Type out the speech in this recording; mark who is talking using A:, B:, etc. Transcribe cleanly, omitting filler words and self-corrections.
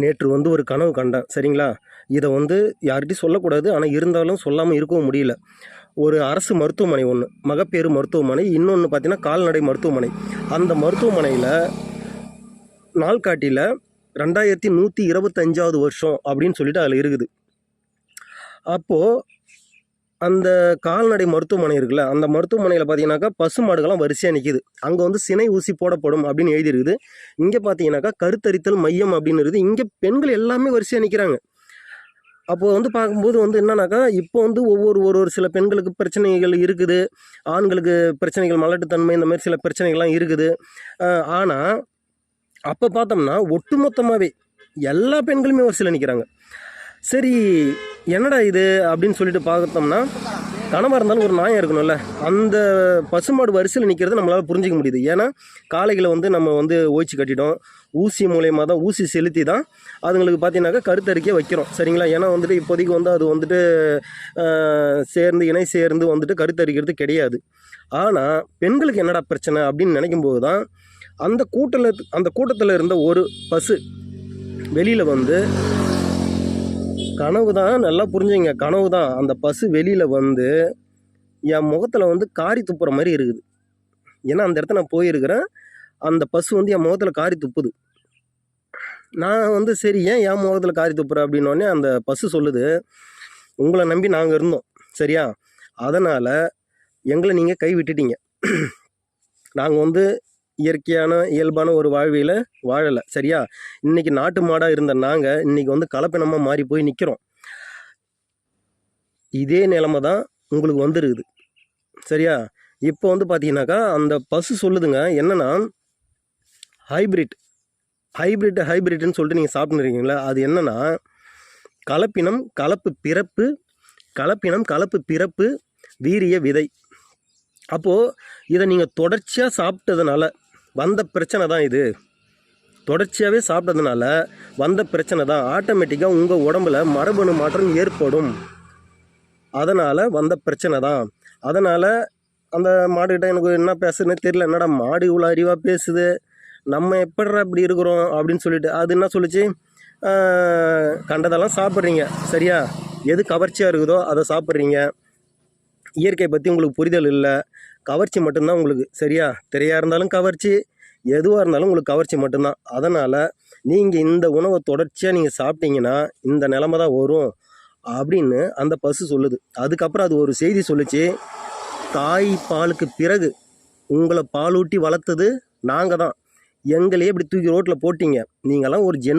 A: நேற்று வந்து ஒரு கனவு கண்டேன். சரிங்களா? இதை வந்து யார்கிட்டையும் சொல்லக்கூடாது. ஆனால் இருந்தாலும் சொல்லாமல் இருக்கவும் முடியல. ஒரு அரசு மருத்துவமனை ஒன்று, மகப்பேறு மருத்துவமனை, இன்னொன்று பார்த்தீங்கன்னா கால்நடை மருத்துவமனை. அந்த மருத்துவமனையில் நாள்காட்டியில் 2125வது வருஷம் அப்படின்னு சொல்லிட்டு அதில் இருக்குது. அப்போது அந்த கால்நடை மருத்துவமனை இருக்குல்ல, அந்த மருத்துவமனையில் பார்த்தீங்கன்னாக்கா பசு மாடுகள்லாம் வரிசையாக நிற்கிது. அங்கே வந்து சினை ஊசி போடப்படும் அப்படின்னு எழுதியிருக்குது. இங்கே பார்த்தீங்கன்னாக்கா கருத்தரித்தல் மையம் அப்படின்னு இருக்குது. இங்கே பெண்கள் எல்லாமே வரிசையாக நிற்கிறாங்க. அப்போது வந்து பார்க்கும்போது வந்து என்னன்னாக்கா, இப்போ வந்து ஒரு சில பெண்களுக்கு பிரச்சனைகள் இருக்குது. ஆண்களுக்கு பிரச்சனைகள், மலட்டுத்தன்மை, இந்த மாதிரி சில பிரச்சனைகள்லாம் இருக்குது. ஆனால் அப்போ பார்த்தோம்னா ஒட்டுமொத்தமாகவே எல்லா பெண்களுமே வரிசையில் நிற்கிறாங்க. சரி, என்னடா இது அப்படின்னு சொல்லிட்டு பார்த்தோம்னா, கனவாக இருந்தாலும் ஒரு நியாயம் இருக்கணும்ல. அந்த பசுமாடு வரிசையில் நிற்கிறது நம்மளால் புரிஞ்சிக்க முடியுது. ஏன்னா காளைகளை வந்து நம்ம வந்து ஓய்ச்சி கட்டிட்டோம். ஊசி மூலயமா தான், ஊசி செலுத்தி தான் அதுங்களுக்கு பார்த்தீங்கன்னாக்கா கருத்தரிக்க வைக்கிறோம். சரிங்களா? ஏன்னா வந்துட்டு இப்போதைக்கு வந்து அது வந்துட்டு இணை சேர்ந்து வந்துட்டு கருத்தரிக்கிறது கிடையாது. ஆனால் பெண்களுக்கு என்னடா பிரச்சனை அப்படின்னு நினைக்கும்போது தான் அந்த கூட்டத்தில் இருந்த ஒரு பசு வெளியில் வந்து, கனவு தான், நல்லா புரிஞ்சுங்க, கனவு தான். அந்த பசு வெளியில் வந்து என் முகத்தில் வந்து காரி துப்புற மாதிரி இருக்குது. ஏன்னா அந்த இடத்த நான் போயிருக்கிறேன். அந்த பசு வந்து என் முகத்தில் காரி துப்புது. நான் வந்து சரி, ஏன் என் முகத்தில் காரி துப்புற அப்படின்னோடனே அந்த பசு சொல்லுது, உங்களை நம்பி நாங்கள் இருந்தோம், சரியா? அதனால் எங்களை நீங்கள் கை விட்டுட்டீங்க. நாங்கள் வந்து இயற்கையான இயல்பான ஒரு வாழ்வியில் வாழலை, சரியா? இன்றைக்கி நாட்டு மாடாக இருந்த நாங்கள் இன்றைக்கி வந்து கலப்பினமாக மாறி போய் நிற்கிறோம். இதே நிலைமை தான் உங்களுக்கு வந்துருக்குது, சரியா? இப்போ வந்து பார்த்தீங்கன்னாக்கா அந்த பசு சொல்லுதுங்க, என்னென்னா ஹைப்ரிட்னு சொல்லிட்டு நீங்கள் சாப்பிட்ருக்கீங்களா? அது என்னென்னா கலப்பினம் கலப்பு பிறப்பு வீரிய விதை. அப்போது இதை நீங்கள் தொடர்ச்சியாக சாப்பிட்டதுனால வந்த பிரச்சனை தான் இது. தொடர்ச்சியாகவே சாப்பிட்டதுனால வந்த பிரச்சனை தான். ஆட்டோமேட்டிக்காக உங்கள் உடம்புல மரபணு மாற்றம் ஏற்படும். அதனால் வந்த பிரச்சனை தான். அதனால் அந்த மாடுகிட்ட எனக்கு என்ன பேசுறதுன்னு தெரியல. என்னடா மாடு இவ்வளோ அறிவாக பேசுது, நம்ம எப்படிடா இப்படி இருக்கிறோம் அப்படின்னு சொல்லிட்டு அது என்ன சொல்லிச்சு, கண்டதெல்லாம் சாப்பிட்றீங்க, சரியா? எது கவர்ச்சியாக இருக்குதோ அதை சாப்பிட்றீங்க. இயற்கை பற்றி உங்களுக்கு புரிதல் இல்லை, கவர்ச்சி மட்டும்தான் உங்களுக்கு, சரியா? திரையாக இருந்தாலும் கவர்ச்சி, எதுவாக இருந்தாலும் உங்களுக்கு கவர்ச்சி மட்டும்தான். அதனால் நீங்கள் இந்த உணவை தொடர்ச்சியாக நீங்கள் சாப்பிட்டீங்கன்னா இந்த நிலமை தான் வரும் அப்படின்னு அந்த பசு சொல்லுது. அதுக்கப்புறம் அது ஒரு செய்தி சொல்லிச்சு, தாய் பாலுக்கு பிறகு உங்களை பாலூட்டி வளர்த்தது நாங்கள் தான். எங்களையே இப்படி தூக்கி ரோட்டில் போட்டிங்க, நீங்களாம் ஒரு ஜென்மம்